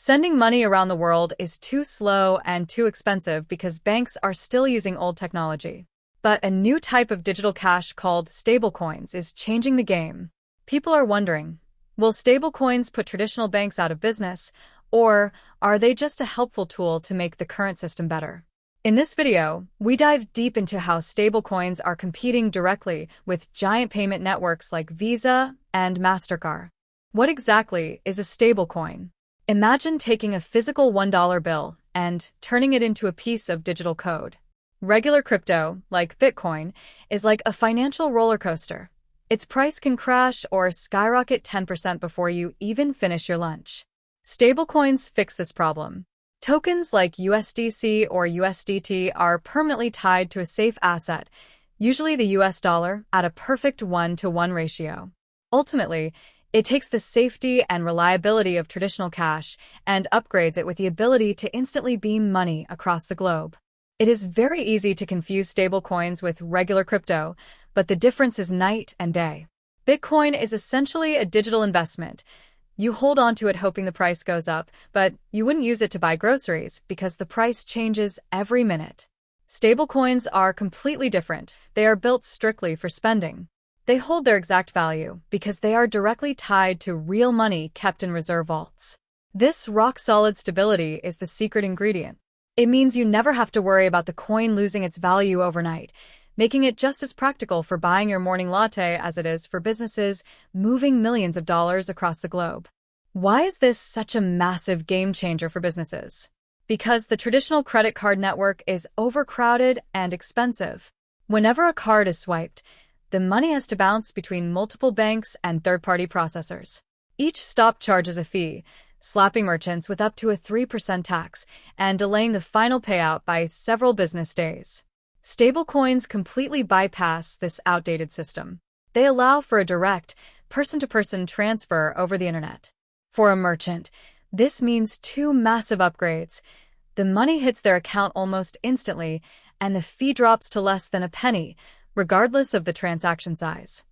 Sending money around the world is too slow and too expensive because banks are still using old technology. But a new type of digital cash called stablecoins is changing the game. People are wondering, will stablecoins put traditional banks out of business, or are they just a helpful tool to make the current system better? In this video, we dive deep into how stablecoins are competing directly with giant payment networks like Visa and Mastercard. What exactly is a stablecoin? Imagine taking a physical $1 bill and turning it into a piece of digital code. Regular crypto, like Bitcoin, is like a financial roller coaster. Its price can crash or skyrocket 10% before you even finish your lunch. Stablecoins fix this problem. Tokens like USDC or USDT are permanently tied to a safe asset, usually the US dollar, at a perfect 1-to-1 ratio. Ultimately, it takes the safety and reliability of traditional cash and upgrades it with the ability to instantly beam money across the globe. It is very easy to confuse stablecoins with regular crypto, but the difference is night and day. Bitcoin is essentially a digital investment. You hold on to it hoping the price goes up, but you wouldn't use it to buy groceries because the price changes every minute. Stablecoins are completely different. They are built strictly for spending. They hold their exact value because they are directly tied to real money kept in reserve vaults. This rock-solid stability is the secret ingredient. It means you never have to worry about the coin losing its value overnight, making it just as practical for buying your morning latte as it is for businesses moving millions of dollars across the globe. Why is this such a massive game changer for businesses? Because the traditional credit card network is overcrowded and expensive. Whenever a card is swiped, the money has to bounce between multiple banks and third-party processors. Each stop charges a fee, slapping merchants with up to a 3% tax and delaying the final payout by several business days. Stablecoins completely bypass this outdated system. They allow for a direct, person-to-person transfer over the internet. For a merchant, this means two massive upgrades. The money hits their account almost instantly, and the fee drops to less than a penny, regardless of the transaction size.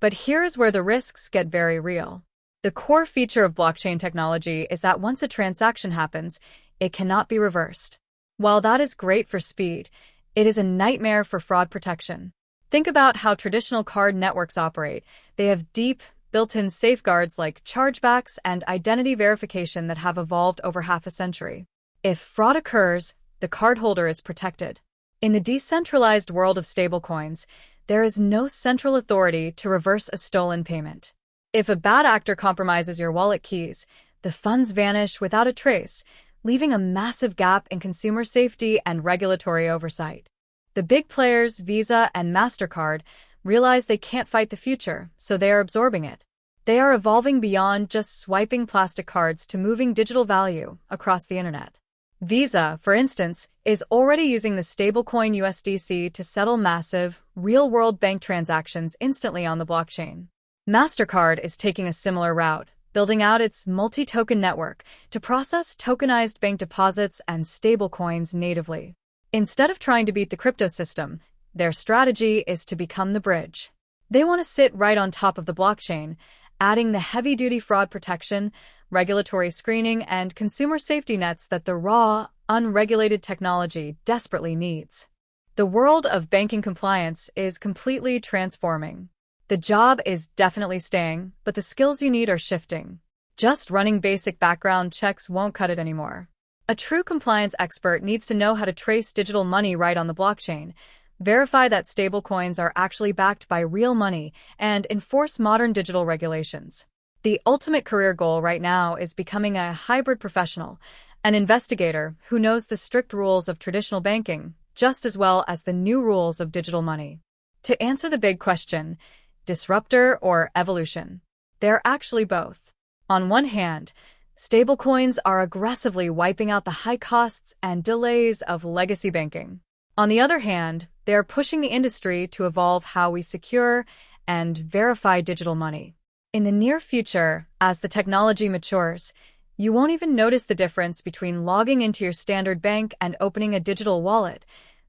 But here is where the risks get very real. The core feature of blockchain technology is that once a transaction happens, it cannot be reversed. While that is great for speed, it is a nightmare for fraud protection. Think about how traditional card networks operate. They have deep, built-in safeguards like chargebacks and identity verification that have evolved over half a century. If fraud occurs, the cardholder is protected. In the decentralized world of stablecoins, there is no central authority to reverse a stolen payment. If a bad actor compromises your wallet keys, the funds vanish without a trace, leaving a massive gap in consumer safety and regulatory oversight. The big players, Visa and Mastercard, realize they can't fight the future, so they are absorbing it. They are evolving beyond just swiping plastic cards to moving digital value across the internet. Visa, for instance, is already using the stablecoin USDC to settle massive, real-world bank transactions instantly on the blockchain. Mastercard is taking a similar route, building out its multi-token network to process tokenized bank deposits and stablecoins natively. Instead of trying to beat the crypto system, their strategy is to become the bridge. They want to sit right on top of the blockchain, adding the heavy-duty fraud protection, regulatory screening, and consumer safety nets that the raw, unregulated technology desperately needs. The world of banking compliance is completely transforming. The job is definitely staying, but the skills you need are shifting. Just running basic background checks won't cut it anymore. A true compliance expert needs to know how to trace digital money right on the blockchain, verify that stablecoins are actually backed by real money, and enforce modern digital regulations. The ultimate career goal right now is becoming a hybrid professional, an investigator who knows the strict rules of traditional banking just as well as the new rules of digital money. To answer the big question, disruptor or evolution? They're actually both. On one hand, stablecoins are aggressively wiping out the high costs and delays of legacy banking. On the other hand, they are pushing the industry to evolve how we secure and verify digital money. In the near future, as the technology matures, you won't even notice the difference between logging into your standard bank and opening a digital wallet.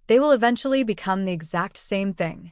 They will eventually become the exact same thing.